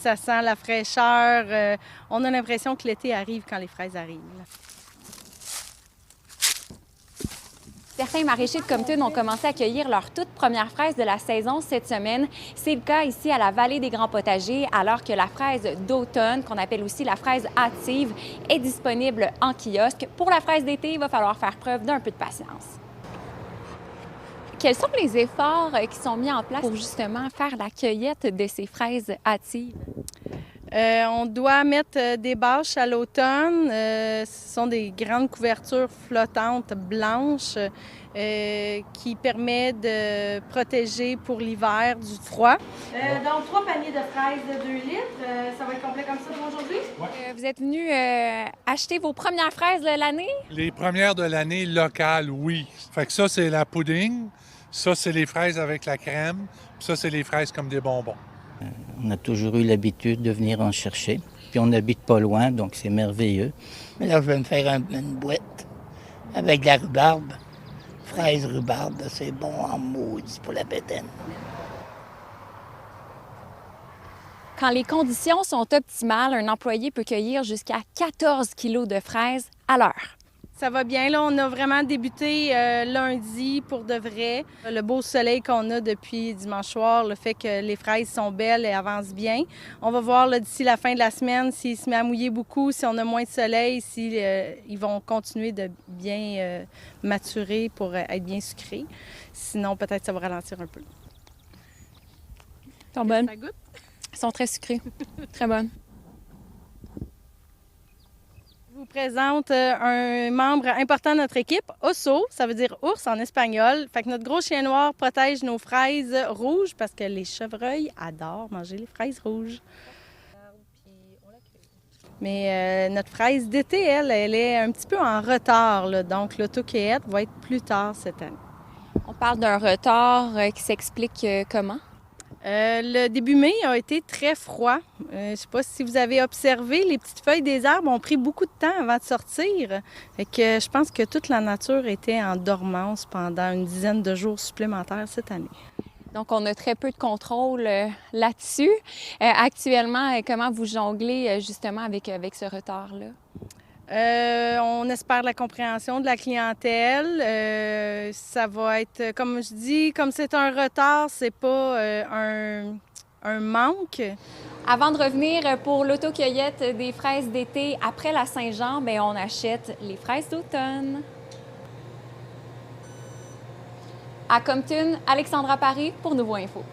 ça sent la fraîcheur. On a l'impression que l'été arrive quand les fraises arrivent. Certains maraîchers de Compton ont commencé à cueillir leurs toutes premières fraises de la saison cette semaine. C'est le cas ici à la Vallée des Grands Potagers, alors que la fraise d'automne, qu'on appelle aussi la fraise hâtive, est disponible en kiosque. Pour la fraise d'été, il va falloir faire preuve d'un peu de patience. Quels sont les efforts qui sont mis en place pour justement faire la cueillette de ces fraises hâtives? On doit mettre des bâches à l'automne. Ce sont des grandes couvertures flottantes blanches qui permettent de protéger pour l'hiver du froid. Donc, 3 paniers de fraises de 2 litres. Ça va être complet comme ça pour aujourd'hui? Vous êtes venu acheter vos premières fraises de l'année? Les premières de l'année locales, oui. Fait que ça, c'est la pudding. Ça, c'est les fraises avec la crème. Puis ça, c'est les fraises comme des bonbons. On a toujours eu l'habitude de venir en chercher. Puis on n'habite pas loin, donc c'est merveilleux. Mais là, je vais me faire une boîte avec de la rhubarbe. Fraises rhubarbe, c'est bon en maudit pour la bétaine. Quand les conditions sont optimales, un employé peut cueillir jusqu'à 14 kilos de fraises à l'heure. Ça va bien. Là, on a vraiment débuté lundi pour de vrai. Le beau soleil qu'on a depuis dimanche soir, le fait que les fraises sont belles et avancent bien. On va voir d'ici la fin de la semaine s'il se met à mouiller beaucoup, si on a moins de soleil, ils vont continuer de bien maturer pour être bien sucrés. Sinon, peut-être ça va ralentir un peu. Ils sont bonnes. Ça goûte? Ils sont très sucrés. Très bonnes. Je vous présente un membre important de notre équipe, Osso, ça veut dire ours en espagnol. Fait que notre gros chien noir protège nos fraises rouges parce que les chevreuils adorent manger les fraises rouges. Mais notre fraise d'été, elle est un petit peu en retard, là, donc l'autocueillette va être plus tard cette année. On parle d'un retard qui s'explique comment? Le début mai a été très froid. Je ne sais pas si vous avez observé, les petites feuilles des arbres ont pris beaucoup de temps avant de sortir. Fait que je pense que toute la nature était en dormance pendant une dizaine de jours supplémentaires cette année. Donc, on a très peu de contrôle là-dessus. Actuellement, comment vous jonglez justement avec ce retard-là? On espère la compréhension de la clientèle. Ça va être, comme je dis, comme c'est un retard, c'est pas un manque. Avant de revenir pour l'autocueillette des fraises d'été après la Saint-Jean, bien, on achète les fraises d'automne. À Compton, Alexandra Paris pour Nouveau Info.